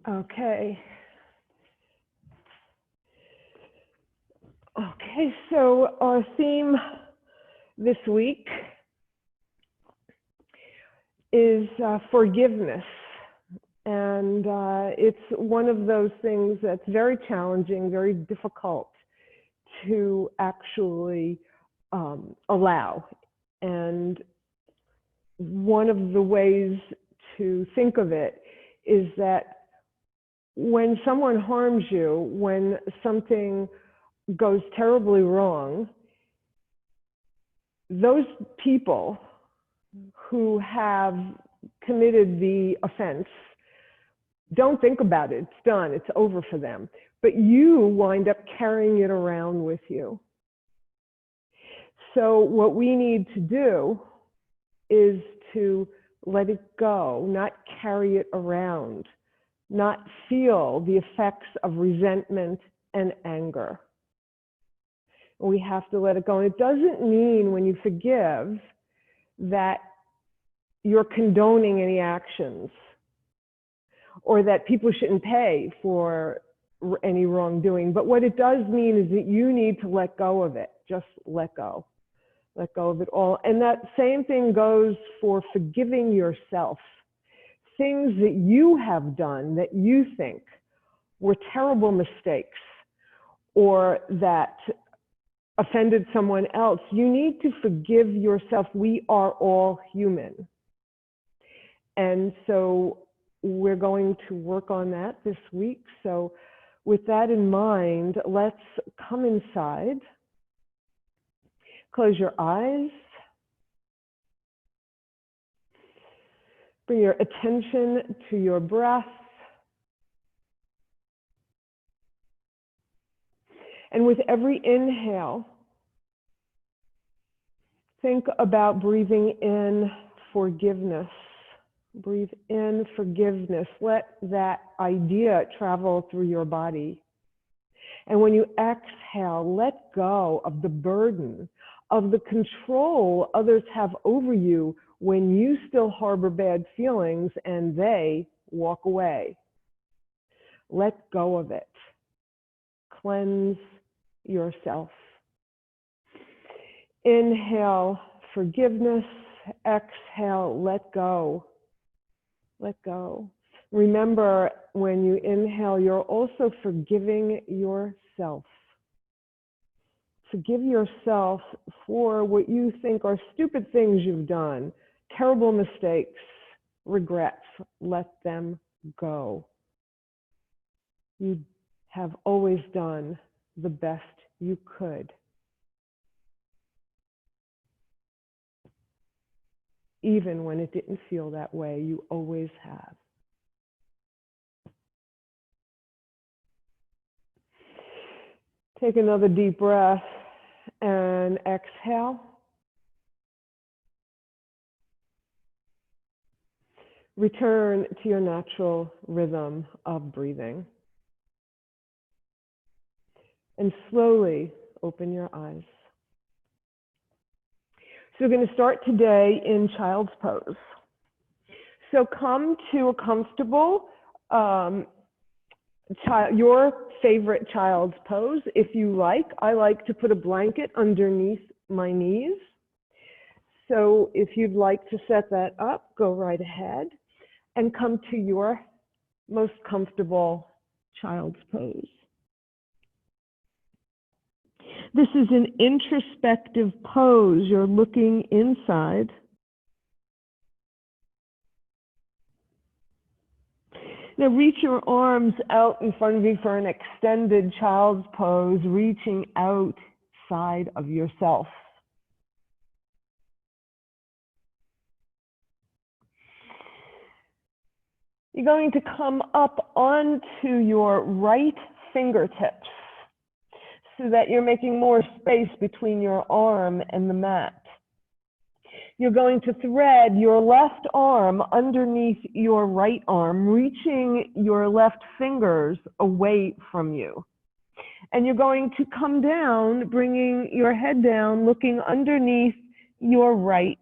Okay. Okay, so our theme this week is forgiveness. And it's one of those things that's very challenging, very difficult to actually allow. And one of the ways to think of it is that when someone harms you, when something goes terribly wrong, those people who have committed the offense don't think about it. It's done. It's over for them. But you wind up carrying it around with you. So what we need to do is to let it go, not carry it around, not feel the effects of resentment and anger. We have to let it go. And it doesn't mean when you forgive that you're condoning any actions or that people shouldn't pay for any wrongdoing. But what it does mean is that you need to let go of it. Just let go. Let go of it all. And that same thing goes for forgiving yourself. Things that you have done that you think were terrible mistakes or that offended someone else, you need to forgive yourself. We are all human. And so we're going to work on that this week. So with that in mind, let's come inside. Close your eyes. Bring your attention to your breath. And with every inhale, think about breathing in forgiveness. Breathe in forgiveness. Let that idea travel through your body. And when you exhale, let go of the burden, of the control others have over you when you still harbor bad feelings and they walk away. Let go of it. Cleanse yourself. Inhale, forgiveness. Exhale, let go. Let go. Remember, when you inhale, you're also forgiving yourself. Forgive yourself for what you think are stupid things you've done, terrible mistakes, regrets. Let them go. You have always done the best you could. Even when it didn't feel that way, you always have. Take another deep breath and exhale. Return to your natural rhythm of breathing. And slowly open your eyes. So we're going to start today in child's pose. So come to a comfortable, your favorite child's pose if you like. I like to put a blanket underneath my knees. So if you'd like to set that up, go right ahead and come to your most comfortable child's pose. This is an introspective pose. You're looking inside. Now reach your arms out in front of you for an extended child's pose, reaching outside of yourself. You're going to come up onto your right fingertips so that you're making more space between your arm and the mat. You're going to thread your left arm underneath your right arm, reaching your left fingers away from you. And you're going to come down, bringing your head down, looking underneath your right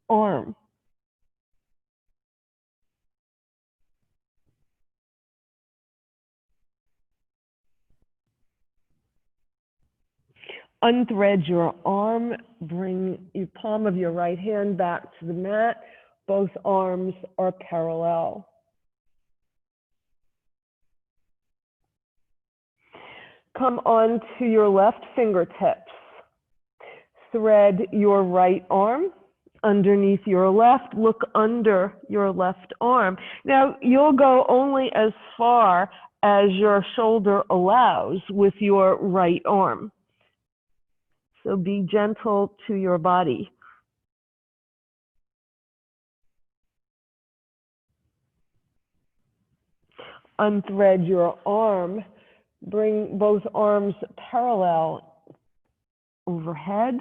arm. Unthread your arm, bring your palm of your right hand back to the mat. Both arms are parallel. Come on to your left fingertips. Thread your right arm underneath your left. Look under your left arm. Now, you'll go only as far as your shoulder allows with your right arm. So be gentle to your body. Unthread your arm. Bring both arms parallel overhead.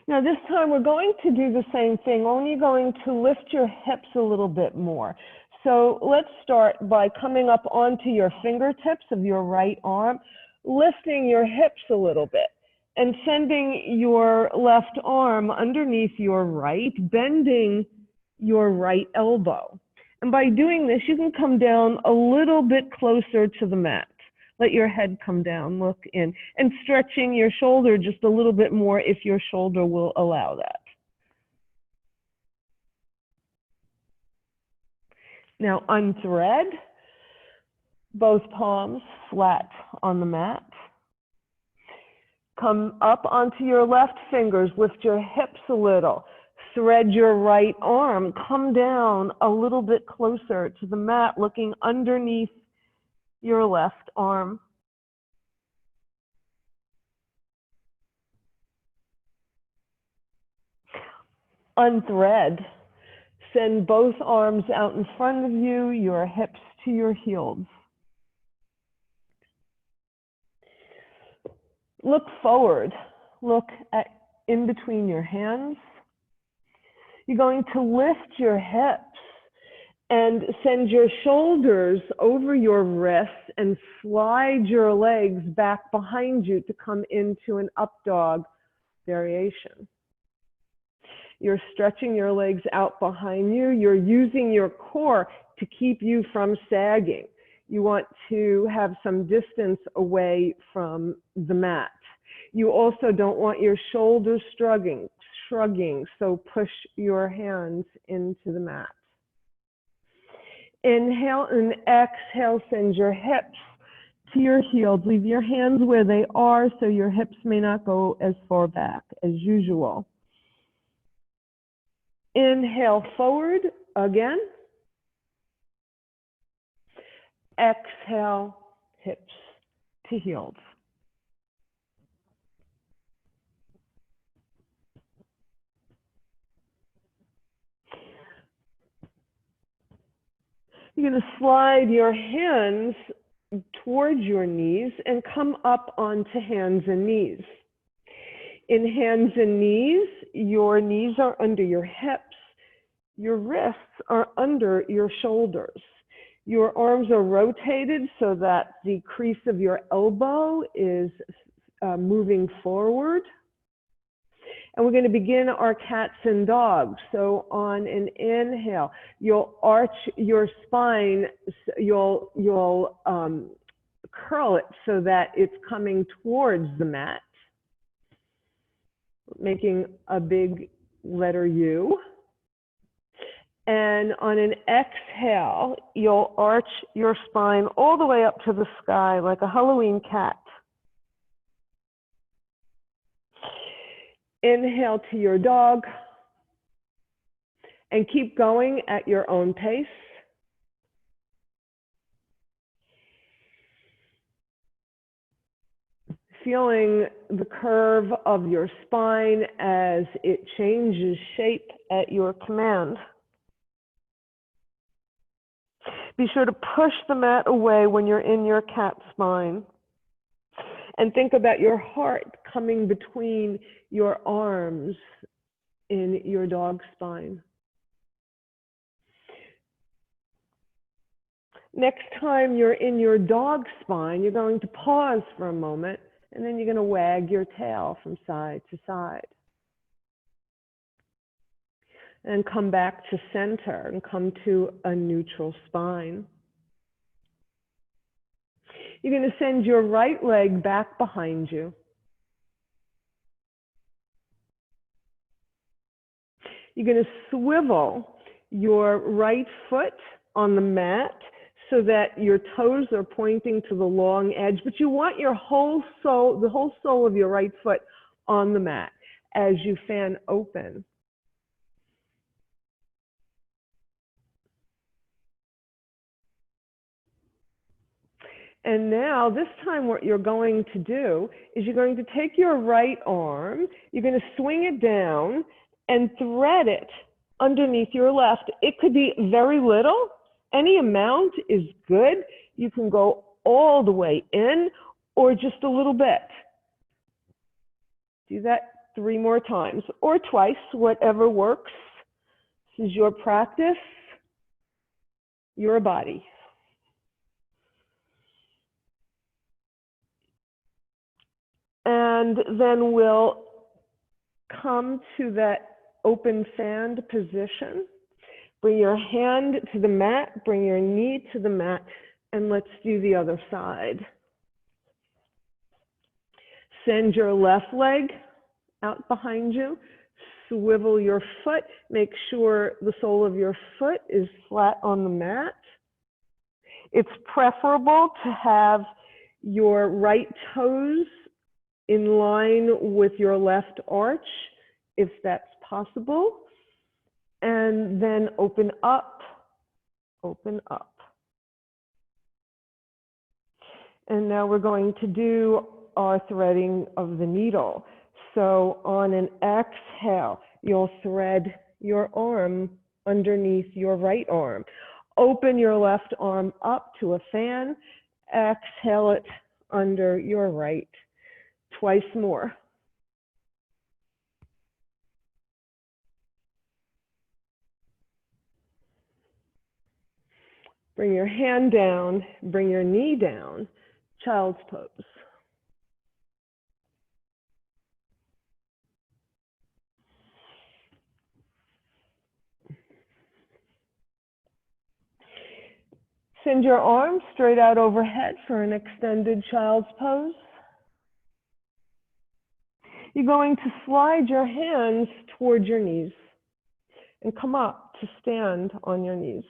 Now this time we're going to do the same thing, only going to lift your hips a little bit more. So let's start by coming up onto your fingertips of your right arm, lifting your hips a little bit, and sending your left arm underneath your right, bending your right elbow. And by doing this, you can come down a little bit closer to the mat. Let your head come down, look in, and stretching your shoulder just a little bit more if your shoulder will allow that. Now unthread, both palms flat on the mat. Come up onto your left fingers, lift your hips a little. Thread your right arm, come down a little bit closer to the mat, looking underneath your left arm. Unthread, send both arms out in front of you, your hips to your heels. Look forward, look in between your hands. You're going to lift your hips and send your shoulders over your wrists and slide your legs back behind you to come into an up dog variation. You're stretching your legs out behind you. You're using your core to keep you from sagging. You want to have some distance away from the mat. You also don't want your shoulders shrugging, so push your hands into the mat. Inhale and exhale, send your hips to your heels. Leave your hands where they are so your hips may not go as far back as usual. Inhale forward again. Exhale, hips to heels. You're going to slide your hands towards your knees and come up onto hands and knees. In hands and knees, your knees are under your hips. Your wrists are under your shoulders. Your arms are rotated so that the crease of your elbow is moving forward. And we're going to begin our cats and dogs. So on an inhale, you'll arch your spine, you'll curl it so that it's coming towards the mat, making a big letter U. And on an exhale, you'll arch your spine all the way up to the sky like a Halloween cat. Inhale to your dog and keep going at your own pace. Feeling the curve of your spine as it changes shape at your command. Be sure to push the mat away when you're in your cat spine. And think about your heart coming between your arms in your dog spine. Next time you're in your dog spine, you're going to pause for a moment, and then you're going to wag your tail from side to side. And come back to center and come to a neutral spine. You're going to send your right leg back behind you. You're going to swivel your right foot on the mat so that your toes are pointing to the long edge, but you want your whole sole, the whole sole of your right foot on the mat as you fan open. And now, this time what you're going to do is you're going to take your right arm, you're going to swing it down and thread it underneath your left. It could be very little. Any amount is good. You can go all the way in or just a little bit. Do that 3 more times or twice, whatever works. This is your practice, your body. And then we'll come to that open fanned position. Bring your hand to the mat, bring your knee to the mat, and let's do the other side. Send your left leg out behind you. Swivel your foot. Make sure the sole of your foot is flat on the mat. It's preferable to have your right toes in line with your left arch, if that's possible. And then open up, open up. And now we're going to do our threading of the needle. So on an exhale, you'll thread your arm underneath your right arm. Open your left arm up to a fan. Exhale it under your right. Twice more. Bring your hand down, bring your knee down, child's pose. Send your arms straight out overhead for an extended child's pose. You're going to slide your hands toward your knees and come up to stand on your knees.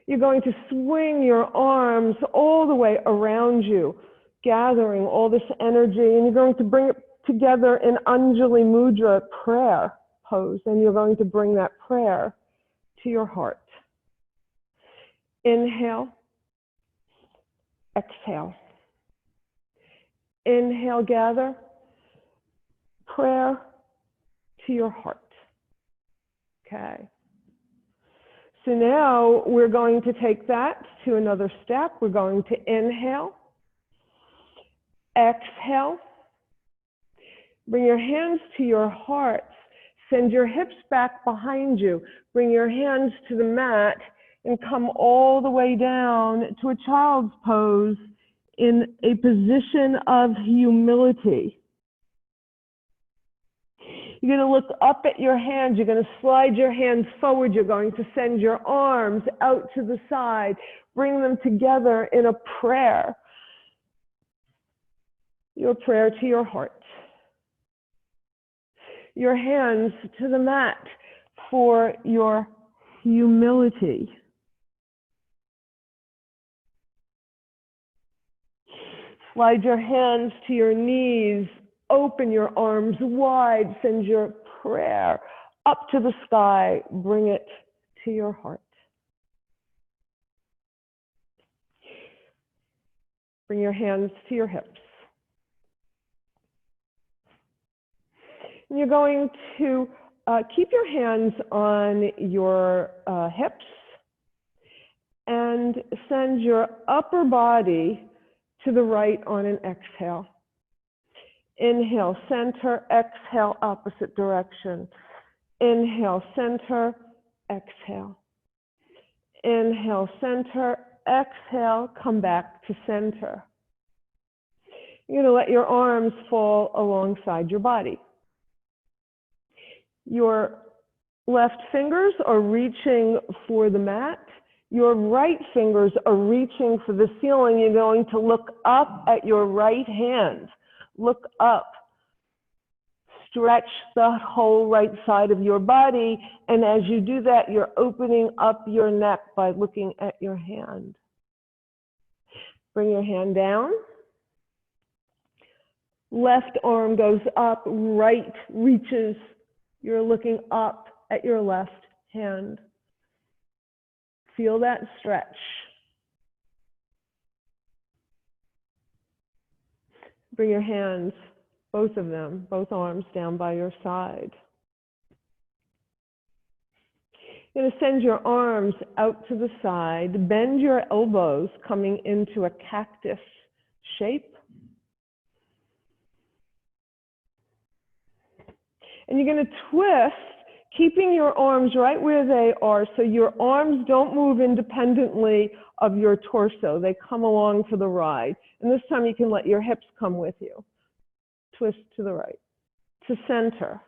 You're going to swing your arms all the way around you, gathering all this energy, and you're going to bring it together in Anjali Mudra prayer pose, and you're going to bring that prayer to your heart. Inhale, exhale. Inhale, gather, prayer to your heart. Okay. So now we're going to take that to another step. We're going to inhale, exhale, bring your hands to your heart, send your hips back behind you, bring your hands to the mat, and come all the way down to a child's pose in a position of humility. You're going to look up at your hands. You're going to slide your hands forward. You're going to send your arms out to the side. Bring them together in a prayer. Your prayer to your heart. Your hands to the mat for your humility. Slide your hands to your knees. Open your arms wide. Send your prayer up to the sky. Bring it to your heart. Bring your hands to your hips. And you're going to keep your hands on your hips and send your upper body to the right on an exhale. Inhale, center, exhale, opposite direction. Inhale, center, exhale. Inhale, center, exhale, come back to center. You're going to let your arms fall alongside your body. Your left fingers are reaching for the mat. Your right fingers are reaching for the ceiling. You're going to look up at your right hand. Look up. Stretch the whole right side of your body. And as you do that, you're opening up your neck by looking at your hand. Bring your hand down. Left arm goes up, right reaches. You're looking up at your left hand. Feel that stretch. Bring your hands, both of them, both arms down by your side. You're going to send your arms out to the side. Bend your elbows, coming into a cactus shape. And you're going to twist, keeping your arms right where they are so your arms don't move independently of your torso. They come along for the ride. And this time you can let your hips come with you. Twist to the right, to center,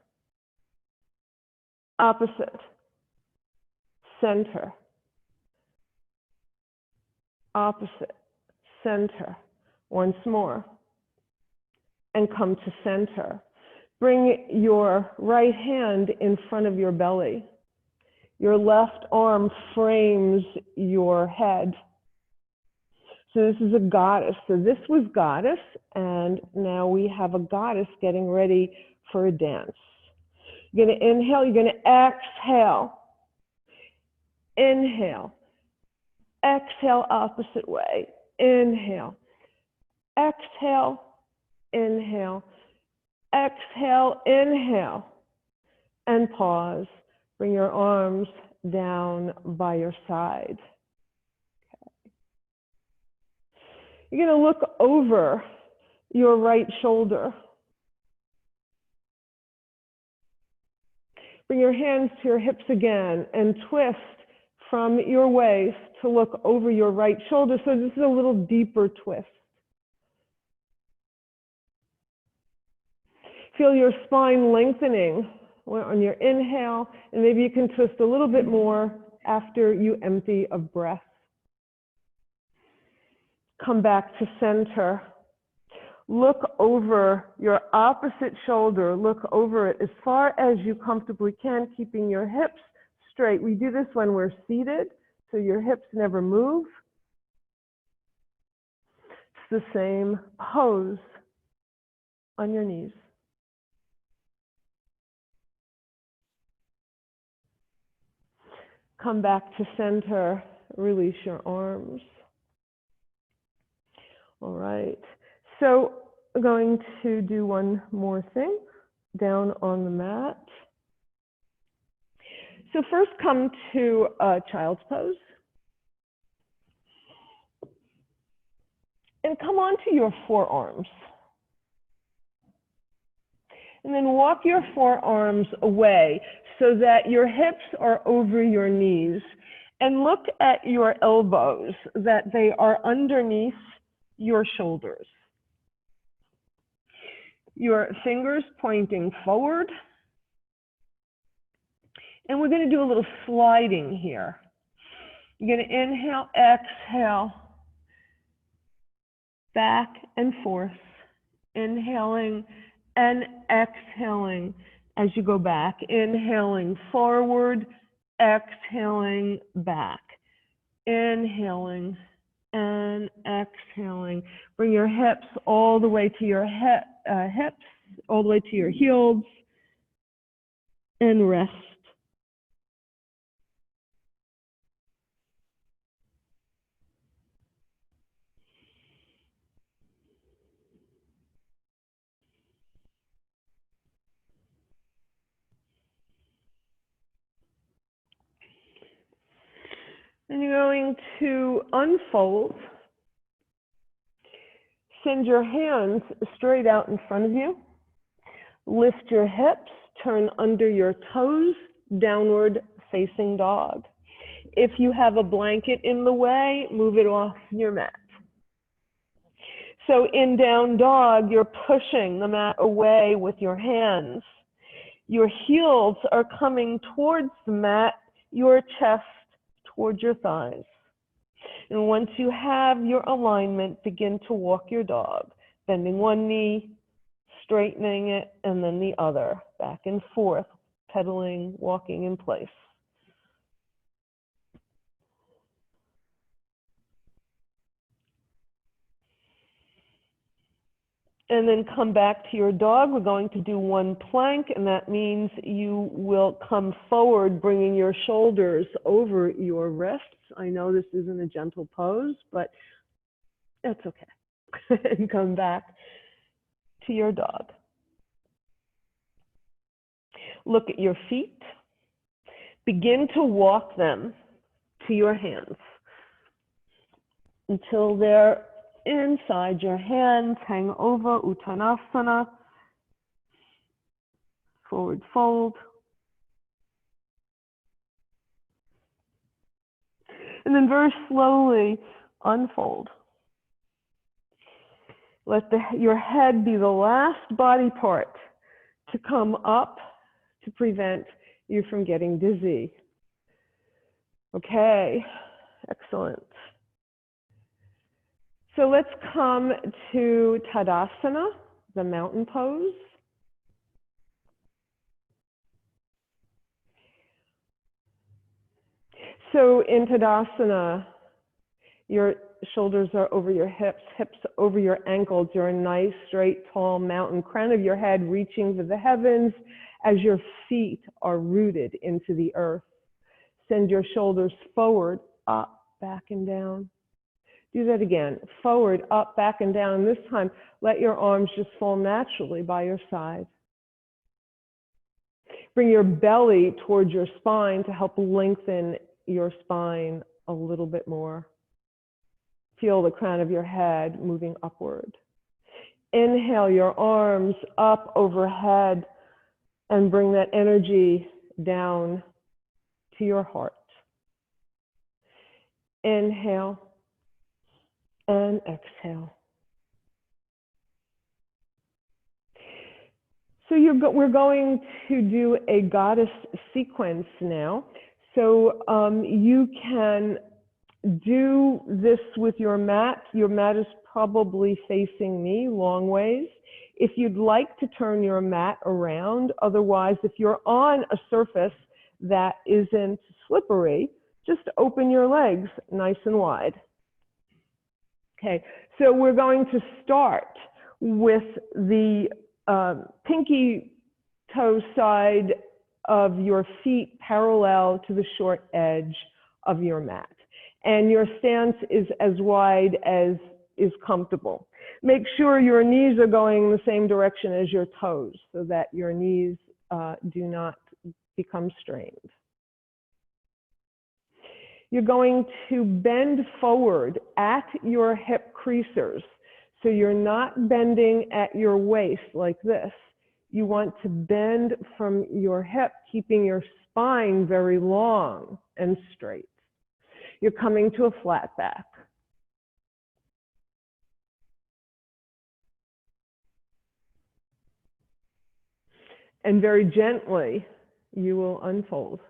opposite, center, opposite, center. Once more. And come to center. Bring your right hand in front of your belly. Your left arm frames your head. So this is a goddess. So this was goddess, and now we have a goddess getting ready for a dance. You're going to inhale, you're going to exhale. Inhale. Exhale opposite way. Inhale. Exhale. Inhale. Exhale, inhale, and pause. Bring your arms down by your side. Okay. You're going to look over your right shoulder. Bring your hands to your hips again and twist from your waist to look over your right shoulder. So this is a little deeper twist. Feel your spine lengthening on your inhale, and maybe you can twist a little bit more after you empty of breath. Come back to center. Look over your opposite shoulder. Look over it as far as you comfortably can, keeping your hips straight. We do this when we're seated, so your hips never move. It's the same pose on your knees. Come back to center, release your arms. All right, so we're going to do one more thing down on the mat. So first come to child's pose. And come onto your forearms. And then walk your forearms away so that your hips are over your knees. And look at your elbows, that they are underneath your shoulders. Your fingers pointing forward. And we're going to do a little sliding here. You're going to inhale, exhale, back and forth, inhaling and exhaling as you go back, inhaling forward, exhaling back, inhaling and exhaling. Bring your hips all the way to your hips, all the way to your heels, and rest. And you're going to unfold. Send your hands straight out in front of you. Lift your hips, turn under your toes, downward facing dog. If you have a blanket in the way, move it off your mat. So in down dog, you're pushing the mat away with your hands. Your heels are coming towards the mat, your chest towards your thighs. And once you have your alignment, begin to walk your dog, bending one knee, straightening it, and then the other, back and forth, pedaling, walking in place. And then come back to your dog. We're going to do one plank, and that means you will come forward, bringing your shoulders over your wrists. I know this isn't a gentle pose, but that's okay. And come back to your dog. Look at your feet. Begin to walk them to your hands until they're inside your hands. Hang over, Uttanasana, forward fold. And then very slowly unfold. Let your head be the last body part to come up to prevent you from getting dizzy. Okay, excellent. So let's come to Tadasana, the mountain pose. So in Tadasana, your shoulders are over your hips, hips over your ankles. You're a nice, straight, tall mountain, crown of your head reaching to the heavens as your feet are rooted into the earth. Send your shoulders forward, up, back, and down. Do that again. Forward, up, back, and down. And this time, let your arms just fall naturally by your side. Bring your belly towards your spine to help lengthen your spine a little bit more. Feel the crown of your head moving upward. Inhale your arms up overhead and bring that energy down to your heart. Inhale and exhale. So we're going to do a goddess sequence now. So you can do this with your mat. Your mat is probably facing me long ways. If you'd like to turn your mat around, otherwise, if you're on a surface that isn't slippery, just open your legs nice and wide. Okay, so we're going to start with the pinky toe side of your feet parallel to the short edge of your mat. And your stance is as wide as is comfortable. Make sure your knees are going in the same direction as your toes so that your knees do not become strained. You're going to bend forward at your hip creasers. So you're not bending at your waist like this. You want to bend from your hip, keeping your spine very long and straight. You're coming to a flat back. And very gently, you will unfold.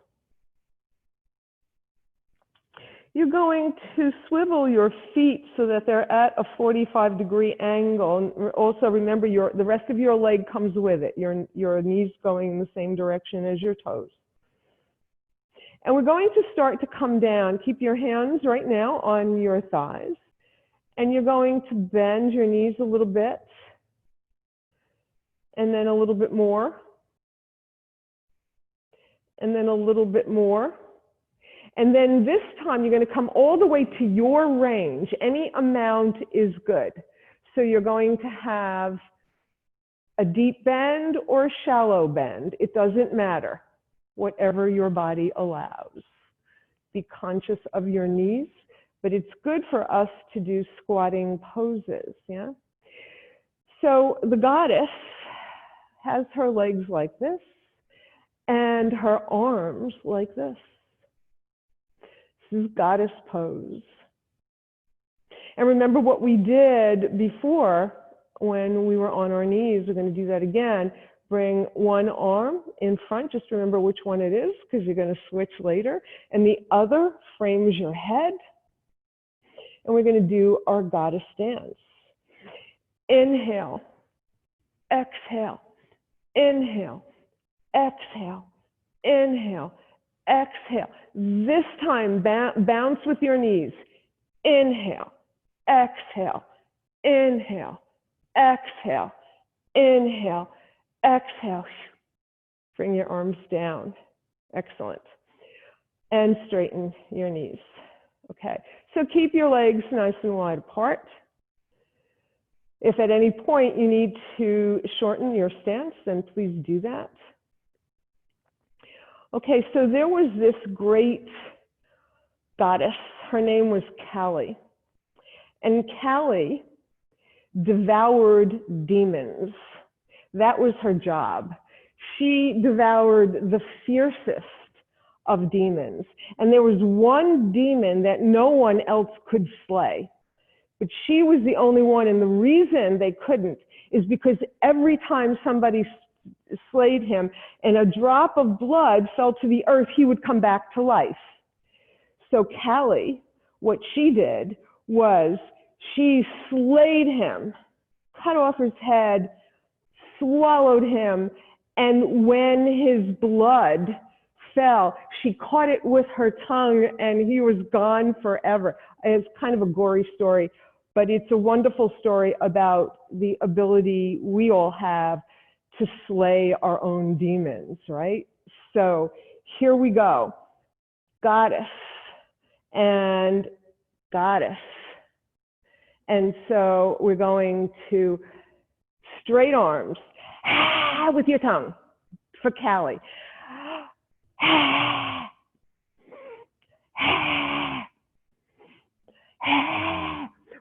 You're going to swivel your feet so that they're at a 45-degree angle. And also remember, the rest of your leg comes with it. Your knees going in the same direction as your toes. And we're going to start to come down. Keep your hands right now on your thighs. And you're going to bend your knees a little bit. And then a little bit more. And then a little bit more. And then this time you're going to come all the way to your range. Any amount is good. So you're going to have a deep bend or a shallow bend. It doesn't matter, whatever your body allows. Be conscious of your knees, but it's good for us to do squatting poses, yeah? So the goddess has her legs like this and her arms like this. This is goddess pose. And remember what we did before when we were on our knees. We're going to do that again. Bring one arm in front. Just remember which one it is because you're going to switch later. And the other frames your head. And we're going to do our goddess dance. Inhale, exhale, inhale, exhale, inhale, exhale. This time, bounce with your knees. Inhale, exhale, inhale, exhale, inhale, exhale. Bring your arms down. Excellent. And straighten your knees. Okay, so keep your legs nice and wide apart. If at any point you need to shorten your stance, then please do that. Okay, so there was this great goddess. Her name was Kali. And Kali devoured demons. That was her job. She devoured the fiercest of demons. And there was one demon that no one else could slay. But she was the only one. And the reason they couldn't is because every time somebody slayed him and a drop of blood fell to the earth, he would come back to life. So Kali, what she did was she slayed him, cut off his head, swallowed him, and when his blood fell, she caught it with her tongue and he was gone forever. It's kind of a gory story, but it's a wonderful story about the ability we all have to slay our own demons, right? So here we go. Goddess and goddess. And so we're going to straight arms with your tongue for Kali.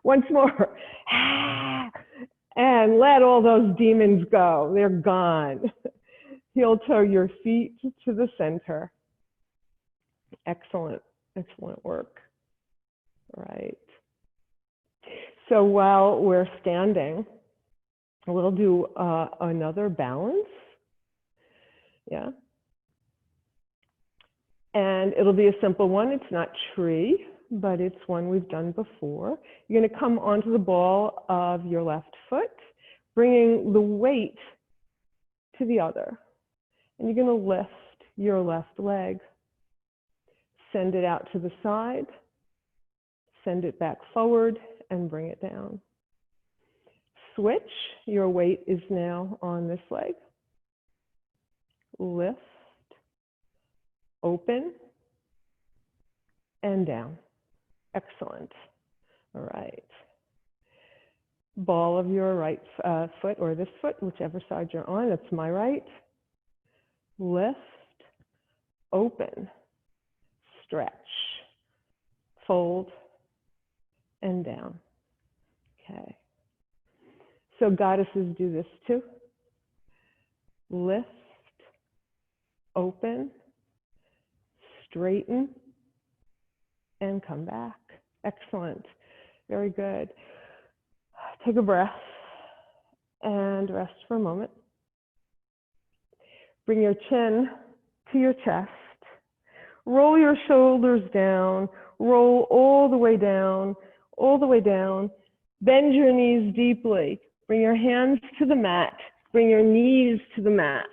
Once more. And let all those demons go. They're gone. Heel toe your feet to the center. Excellent. Excellent work. All right. So while we're standing, we'll do another balance. Yeah. And it'll be a simple one. It's not tree, but it's one we've done before. You're going to come onto the ball of your left foot, bringing the weight to the other. And you're going to lift your left leg. Send it out to the side. Send it back forward and bring it down. Switch. Your weight is now on this leg. Lift. Open. And down. Excellent. All right. Ball of your right foot or this foot, whichever side you're on. That's my right. Lift. Open. Stretch. Fold. And down. Okay. So goddesses do this too. Lift. Open. Straighten. And come back. Excellent. Very good. Take a breath and rest for a moment. Bring your chin to your chest. Roll your shoulders down. Roll all the way down, all the way down. Bend your knees deeply. Bring your hands to the mat. Bring your knees to the mat.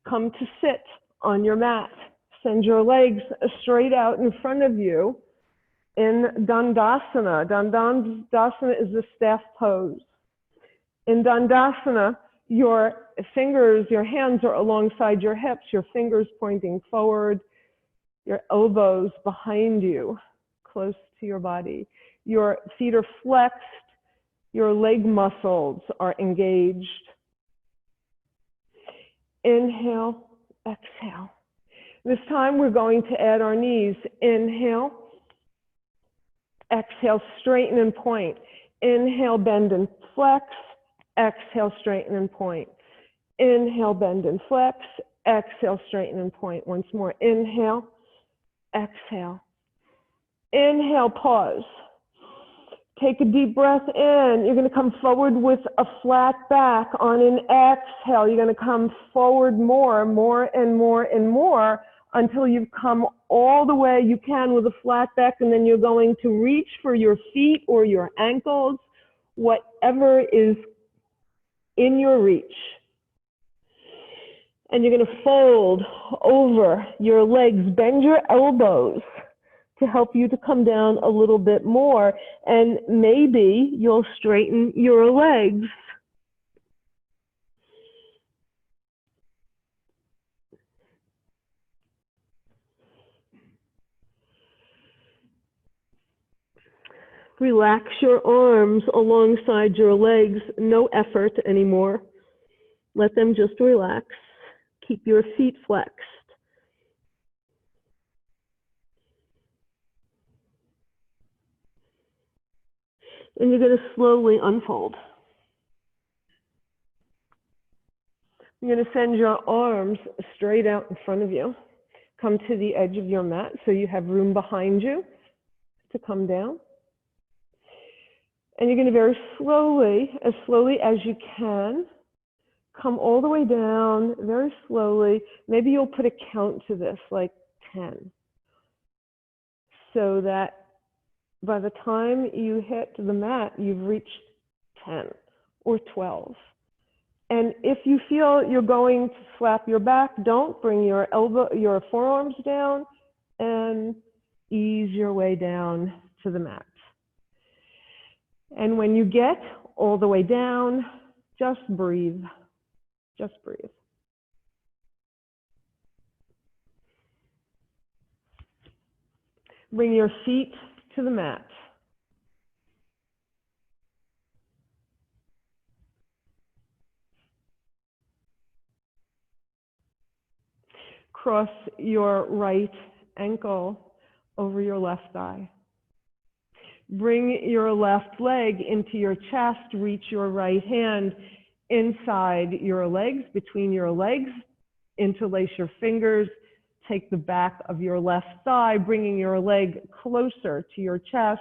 Come to sit on your mat. Send your legs straight out in front of you in Dandasana. Dandasana is the staff pose. In Dandasana, your fingers, your hands are alongside your hips, your fingers pointing forward, your elbows behind you, close to your body. Your feet are flexed, your leg muscles are engaged. Inhale, exhale. This time we're going to add our knees. Inhale, exhale, straighten and point. Inhale, bend and flex. Exhale, straighten and point. Inhale, bend and flex. Exhale, straighten and point. Once more. Inhale, exhale. Inhale, pause. Take a deep breath in. You're going to come forward with a flat back. On an exhale, you're going to come forward more and more until you've come all the way you can with a flat back, and then you're going to reach for your feet or your ankles, whatever is in your reach. And you're going to fold over your legs, bend your elbows to help you to come down a little bit more. And maybe you'll straighten your legs. Relax your arms alongside your legs. No effort anymore. Let them just relax. Keep your feet flexed. And you're going to slowly unfold. You're going to send your arms straight out in front of you. Come to the edge of your mat so you have room behind you to come down. And you're going to very slowly as you can, come all the way down very slowly. Maybe you'll put a count to this, like 10. So that by the time you hit the mat, you've reached 10 or 12. And if you feel you're going to slap your back, don't bring your forearms down, and ease your way down to the mat. And when you get all the way down, just breathe. Just breathe. Bring your feet to the mat. Cross your right ankle over your left thigh. Bring your left leg into your chest. Reach your right hand inside your legs, between your legs. Interlace your fingers. Take the back of your left thigh, bringing your leg closer to your chest.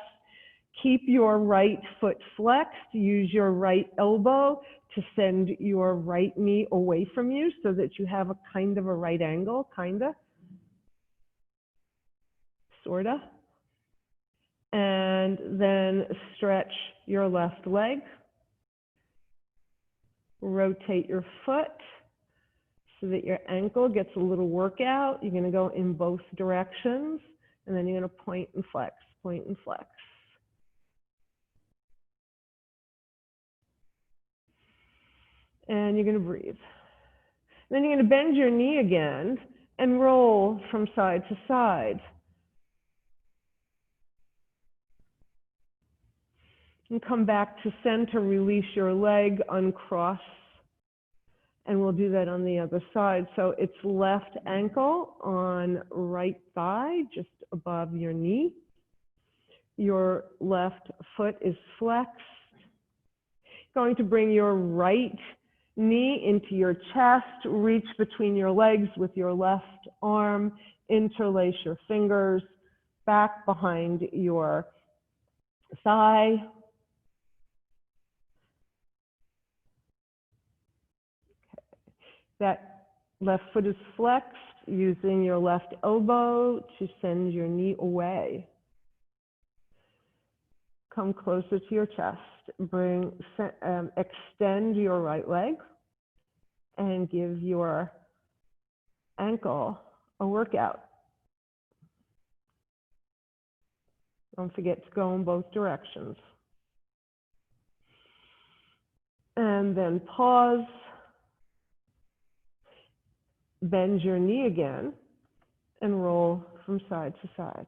Keep your right foot flexed. Use your right elbow to send your right knee away from you so that you have a kind of a right angle, sorta. And then stretch your left leg. Rotate your foot so that your ankle gets a little workout. You're going to go in both directions, and then you're going to point and flex, point and flex. And you're going to breathe. Then you're going to bend your knee again and roll from side to side. And come back to center, release your leg, uncross. And we'll do that on the other side. So it's left ankle on right thigh, just above your knee. Your left foot is flexed. Going to bring your right knee into your chest, reach between your legs with your left arm, interlace your fingers back behind your thigh. That left foot is flexed, using your left elbow to send your knee away. Come closer to your chest. Extend your right leg and give your ankle a workout. Don't forget to go in both directions. And then pause. Bend your knee again and roll from side to side.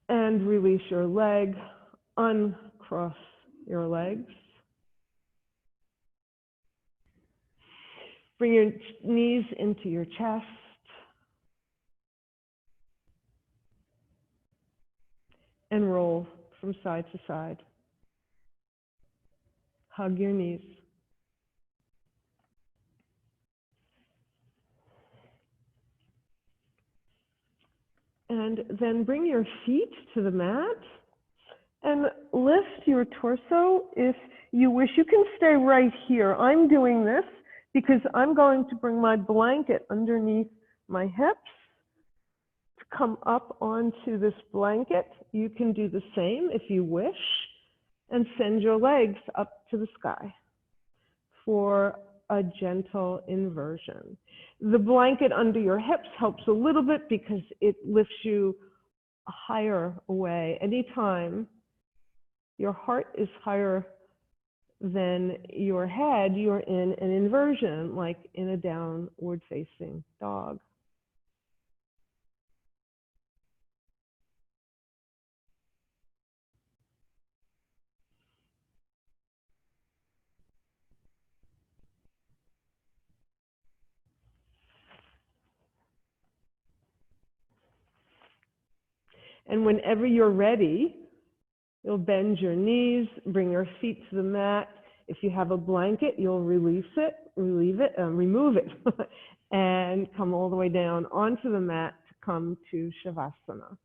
And release your leg, uncross your legs. Bring your knees into your chest. And roll from side to side. Hug your knees. And then bring your feet to the mat and lift your torso if you wish. You can stay right here. I'm doing this because I'm going to bring my blanket underneath my hips to come up onto this blanket. You can do the same if you wish, and send your legs up to the sky for a gentle inversion. The blanket under your hips helps a little bit because it lifts you higher away. Anytime your heart is higher than your head, you're in an inversion, like in a downward facing dog. And whenever you're ready, you'll bend your knees, bring your feet to the mat. If you have a blanket, you'll remove it, and come all the way down onto the mat to come to Shavasana.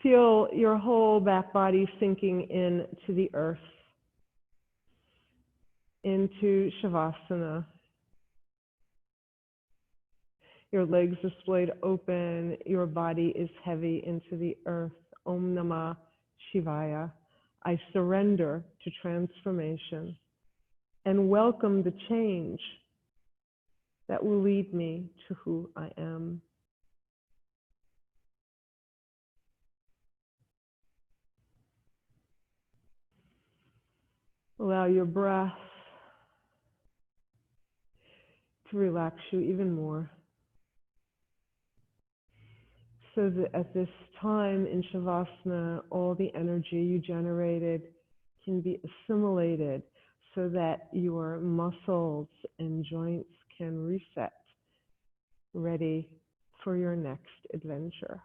Feel your whole back body sinking into the earth, into Shavasana. Your legs are splayed open. Your body is heavy into the earth. Om Namah Shivaya. I surrender to transformation and welcome the change that will lead me to who I am. Allow your breath to relax you even more, so that at this time in Shavasana, all the energy you generated can be assimilated so that your muscles and joints can reset, ready for your next adventure.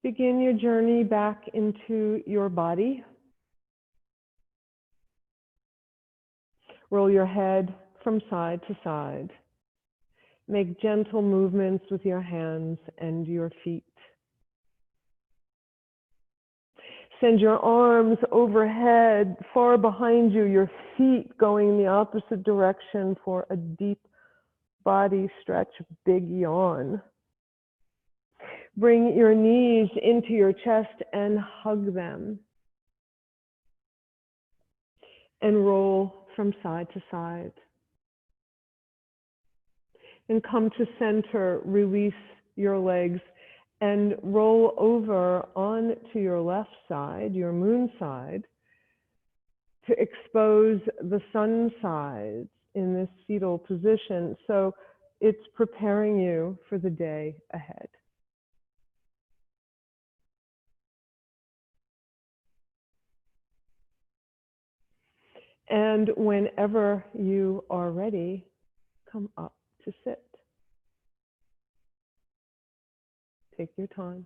Begin your journey back into your body. Roll your head from side to side. Make gentle movements with your hands and your feet. Send your arms overhead, far behind you, your feet going in the opposite direction for a deep body stretch, big yawn. Bring your knees into your chest and hug them. And roll from side to side. And come to center, release your legs and roll over onto your left side, your moon side, to expose the sun side in this fetal position. So it's preparing you for the day ahead. And whenever you are ready, come up to sit. Take your time.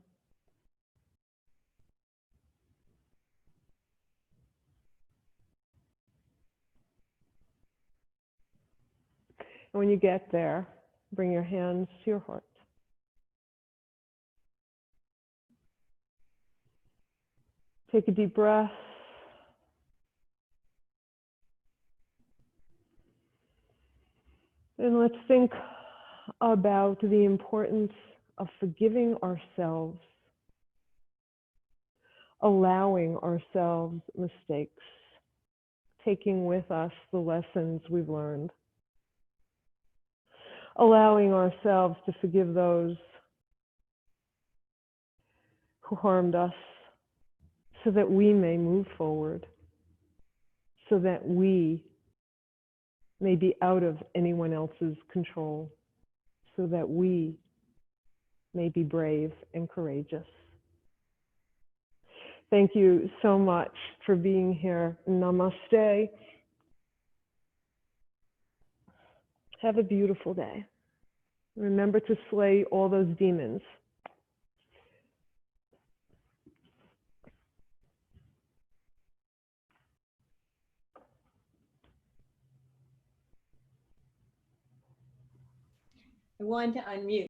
And when you get there, bring your hands to your heart. Take a deep breath. And let's think about the importance of forgiving ourselves, allowing ourselves mistakes, taking with us the lessons we've learned, allowing ourselves to forgive those who harmed us so that we may move forward, so that we may be out of anyone else's control, so that we may be brave and courageous. Thank you so much for being here. Namaste. Have a beautiful day. Remember to slay all those demons. I wanted to unmute.